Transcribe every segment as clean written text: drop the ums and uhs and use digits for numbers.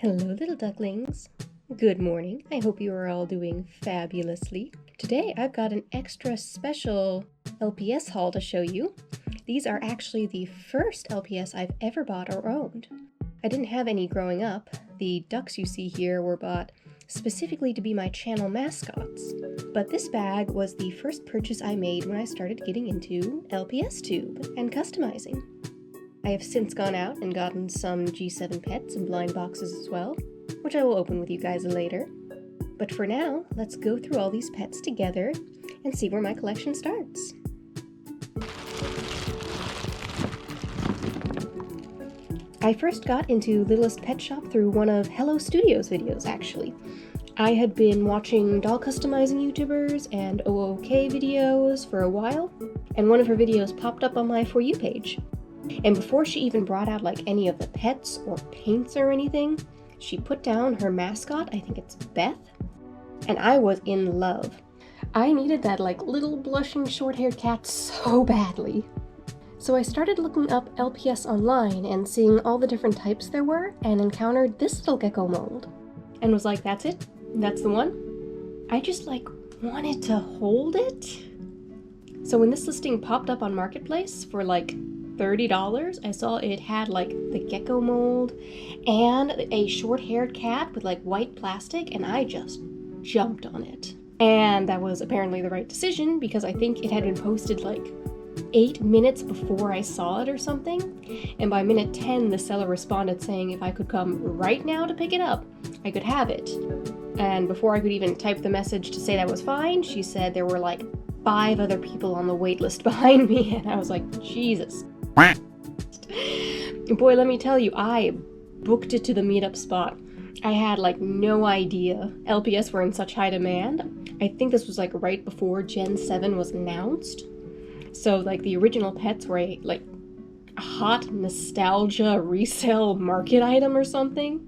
Hello, little ducklings. Good morning. I hope you are all doing fabulously. Today I've got an extra special LPS haul to show you. These are actually the first LPS I've ever bought or owned. I didn't have any growing up. The ducks you see here were bought specifically to be my channel mascots. But this bag was the first purchase I made when I started getting into LPS tube and customizing. I have since gone out and gotten some G7 pets and blind boxes as well, which I will open with you guys later. But for now, let's go through all these pets together and see where my collection starts. I first got into Littlest Pet Shop through one of Hello Studio's videos, actually. I had been watching doll customizing YouTubers and OOK videos for a while, and one of her videos popped up on my For You page. And before she even brought out like any of the pets or paints or anything, she put down her mascot, I think it's Beth, and I was in love. I needed that like little blushing short-haired cat so badly. So I started looking up LPS online and seeing all the different types there were and encountered this little gecko mold. And was like, that's it? That's the one? I just like wanted to hold it. So when this listing popped up on Marketplace for like $30, I saw it had like the gecko mold and a short-haired cat with like white plastic, and I just jumped on it. And that was apparently the right decision because I think it had been posted like 8 minutes before I saw it or something, and by minute 10 the seller responded saying if I could come right now to pick it up, I could have it. And before I could even type the message to say that was fine, she said there were like 5 other people on the wait list behind me, and I was like, Jesus. Boy, let me tell you, I booked it to the meetup spot. I had like no idea LPS were in such high demand. I think this was like right before Gen 7 was announced. So like the original pets were a like hot nostalgia resale market item or something.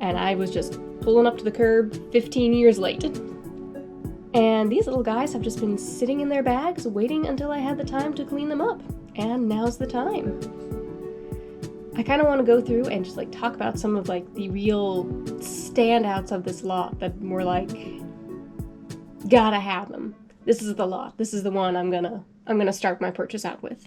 And I was just pulling up to the curb 15 years late. And these little guys have just been sitting in their bags waiting until I had the time to clean them up. And now's the time. I kind of want to go through and just like talk about some of like the real standouts of this lot that were like, gotta have them. This is the lot. This is the one I'm gonna start my purchase out with.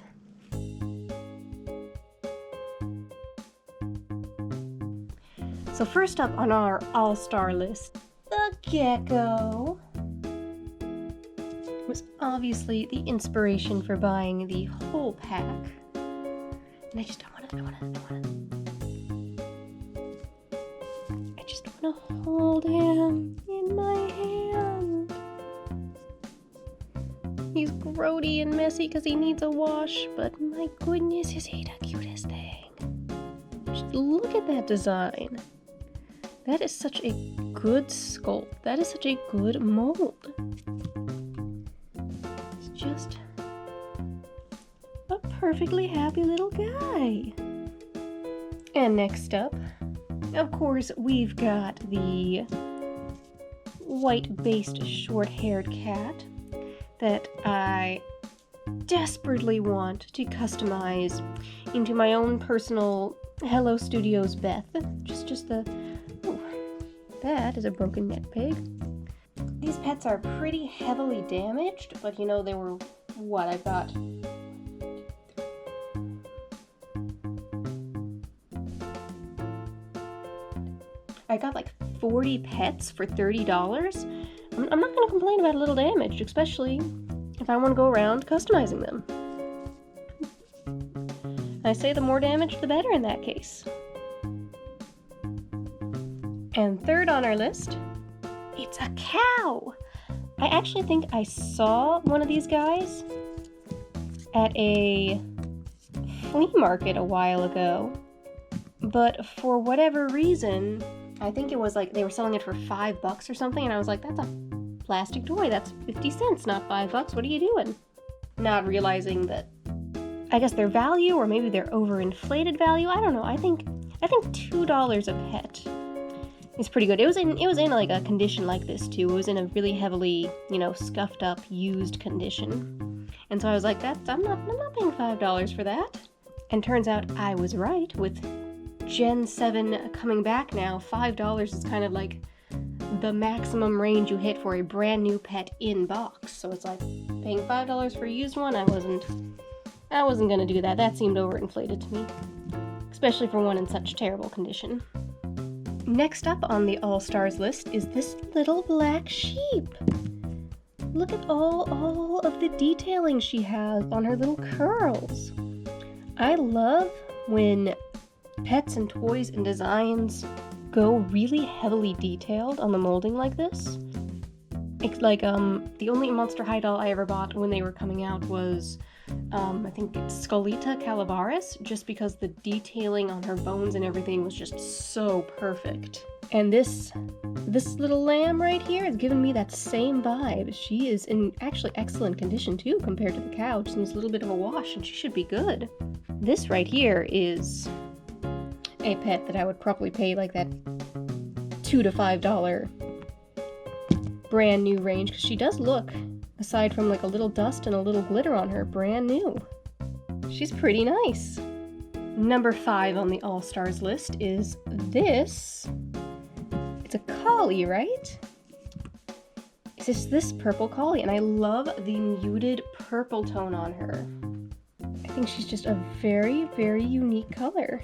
So first up on our all-star list, the gecko was obviously the inspiration for buying the whole pack. And I just wanna hold him in my hand. He's grody and messy because he needs a wash, but my goodness, is he the cutest thing. Just look at that design. That is such a good sculpt. That is such a good mold. It's just a perfectly happy little guy. And next up, of course, we've got the white-based short-haired cat that I desperately want to customize into my own personal Hello Studios Beth. Just the... Oh, that is a broken neck pig. These pets are pretty heavily damaged, but you know, they were... What, I've got... I got like 40 pets for $30. I'm not going to complain about a little damage, especially if I want to go around customizing them. I say the more damage, the better in that case. And third on our list, it's a cow! I actually think I saw one of these guys at a flea market a while ago, but for whatever reason, I think it was like they were selling it for $5 or something, and I was like, that's a plastic toy, that's 50 cents, not $5, what are you doing? Not realizing that, I guess their value, or maybe their overinflated value, I don't know, I think $2 a pet is pretty good. It was in like a condition like this too. It was in a really heavily, scuffed up, used condition. And so I was like, I'm not paying $5 for that. And turns out I was right with Gen 7 coming back now, $5 is kind of like the maximum range you hit for a brand new pet in box. So it's like paying $5 for a used one. I wasn't gonna do that. That seemed overinflated to me, especially for one in such terrible condition. Next up on the All-Stars list is this little black sheep. Look at all of the detailing she has on her little curls. I love when pets and toys and designs go really heavily detailed on the molding like this. It's like the only Monster High doll I ever bought when they were coming out was I think it's Scolita Calaveras, just because the detailing on her bones and everything was just so perfect. And this little lamb right here is giving me that same vibe. She is in actually excellent condition too compared to the cow. Just needs a little bit of a wash and she should be good. This right here is a pet that I would probably pay like that $2 to $5 brand new range, because she does look, aside from like a little dust and a little glitter on her, brand new. She's pretty nice. Number 5 on the All-Stars list is this. It's a collie, right? It's this purple collie, and I love the muted purple tone on her. I think she's just a very, very unique color.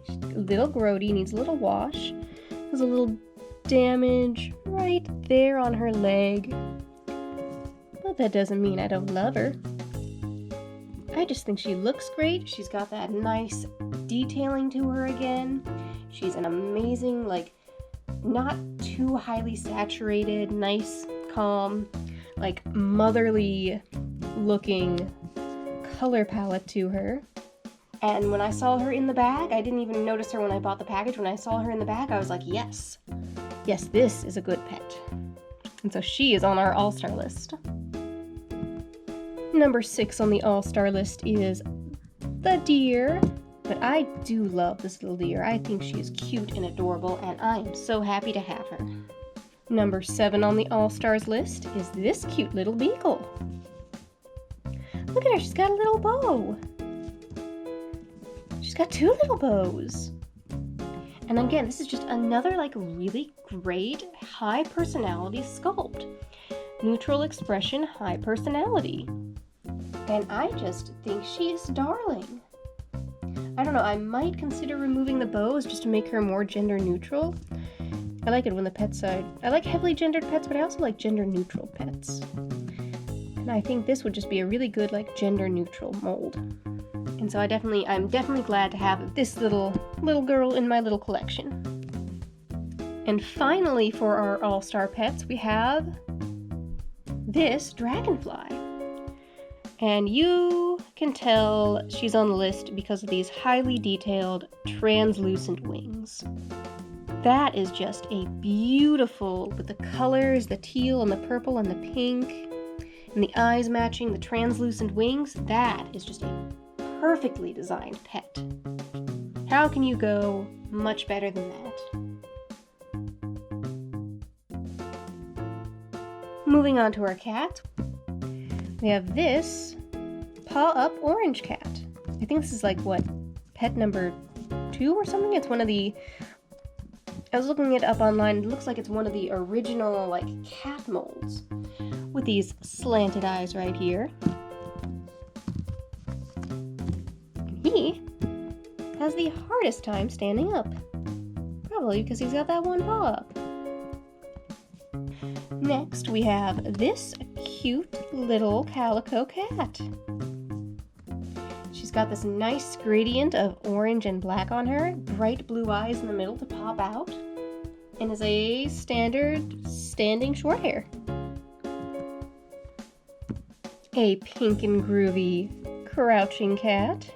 She's a little grody, needs a little wash. There's a little damage right there on her leg. But that doesn't mean I don't love her. I just think she looks great. She's got that nice detailing to her again. She's an amazing, like, not too highly saturated, nice, calm, like motherly looking color palette to her. And when I saw her in the bag, I didn't even notice her when I bought the package. When I saw her in the bag, I was like, yes, this is a good pet. And so she is on our All-Star list. Number 6 on the All-Star list is the deer. But I do love this little deer. I think she is cute and adorable, and I am so happy to have her. Number 7 on the All-Stars list is this cute little beagle. Look at her, she's got a little bow. She's got 2 little bows. And again, this is just another like really great high personality sculpt. Neutral expression, high personality. And I just think she is darling. I don't know, I might consider removing the bows just to make her more gender neutral. I like it when the pet side, I like heavily gendered pets, but I also like gender neutral pets. And I think this would just be a really good like gender neutral mold. And so I'm definitely glad to have this little girl in my little collection. And finally for our all-star pets, we have this dragonfly. And you can tell she's on the list because of these highly detailed, translucent wings. That is just a beautiful, with the colors, the teal and the purple and the pink, and the eyes matching the translucent wings, that is just a perfectly designed pet. How can you go much better than that? Moving on to our cat. We have this Paw Up Orange Cat. I think this is like, what, pet number 2 or something? It's one of the... I was looking it up online. It looks like it's one of the original, like, cat molds. With these slanted eyes right here. And he has the hardest time standing up. Probably because he's got that one paw up. Next, we have this cute little calico cat. She's got this nice gradient of orange and black on her, bright blue eyes in the middle to pop out, and is a standard standing short hair. A pink and groovy crouching cat.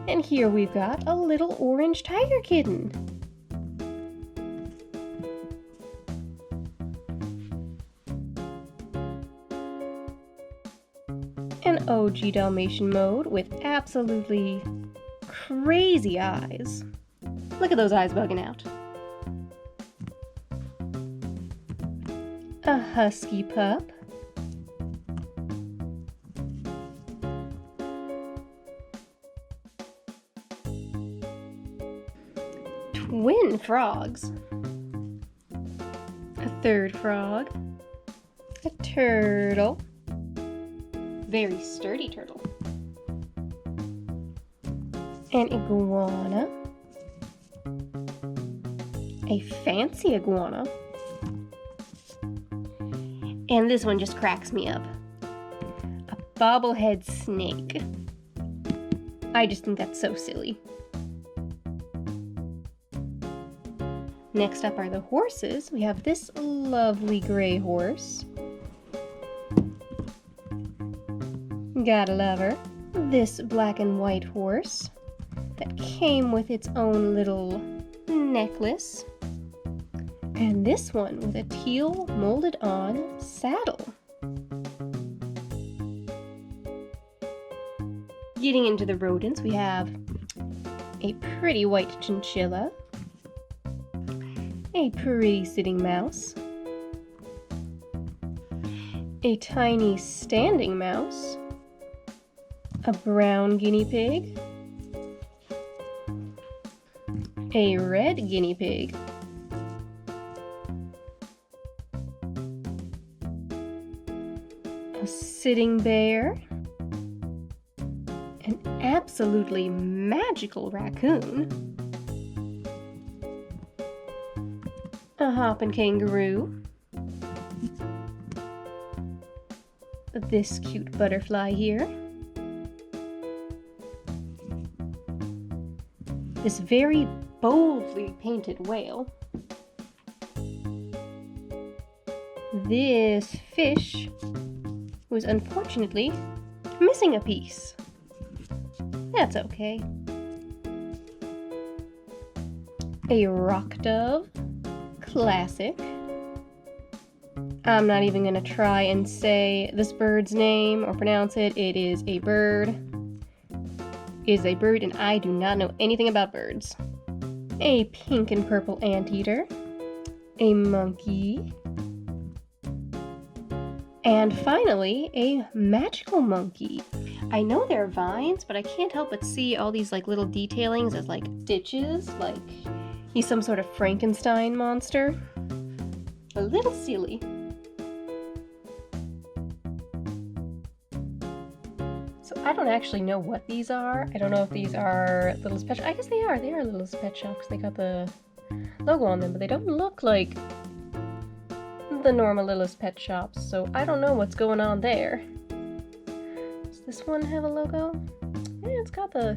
And here we've got a little orange tiger kitten. An OG Dalmatian mode with absolutely crazy eyes. Look at those eyes bugging out. A husky pup. twin frogs, a third frog, a turtle, very sturdy turtle, an iguana, a fancy iguana, and this one just cracks me up, a bobblehead snake. I just think that's so silly. Next up are the horses. We have this lovely gray horse. Gotta love her. This black and white horse that came with its own little necklace. And this one with a teal molded on saddle. Getting into the rodents, we have a pretty white chinchilla, a pretty sitting mouse, a tiny standing mouse, a brown guinea pig, a red guinea pig, a sitting bear, an absolutely magical raccoon, a hopping kangaroo, this cute butterfly here, this very boldly painted whale, this fish who is unfortunately missing a piece. That's okay. A rock dove, classic. I'm not even gonna try and say this bird's name or pronounce it. It is a bird. It is a bird, and I do not know anything about birds. A pink and purple anteater, a monkey, and finally a magical monkey. I know they're vines, but I can't help but see all these like little detailings as like stitches, like he's some sort of Frankenstein monster. A little silly. So I don't actually know what these are. I don't know if these are Littlest Pet Shop. I guess they are. They are Littlest Pet Shop because they got the logo on them, but they don't look like the normal Littlest Pet Shops, so I don't know what's going on there. Does this one have a logo? Yeah, it's got the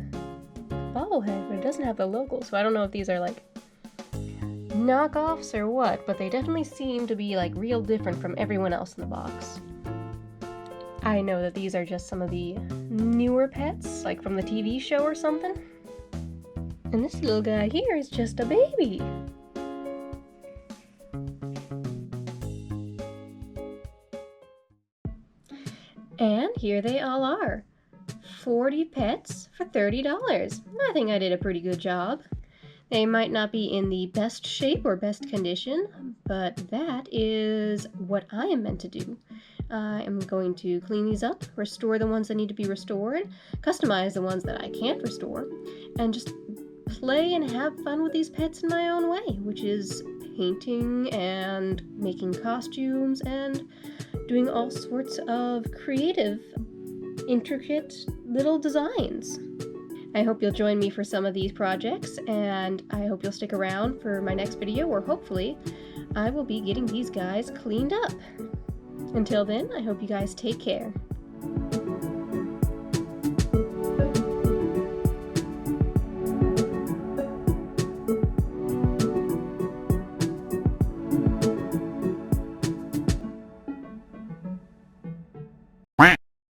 bobblehead, but it doesn't have the logo, so I don't know if these are like knockoffs or what, but they definitely seem to be like real different from everyone else in the box. I know that these are just some of the newer pets, like from the TV show or something. And this little guy here is just a baby. And here they all are. 40 pets for $30. I think I did a pretty good job. They might not be in the best shape or best condition, but that is what I am meant to do. I am going to clean these up, restore the ones that need to be restored, customize the ones that I can't restore, and just play and have fun with these pets in my own way, which is painting and making costumes and doing all sorts of creative, intricate little designs. I hope you'll join me for some of these projects, and I hope you'll stick around for my next video where hopefully I will be getting these guys cleaned up. Until then, I hope you guys take care.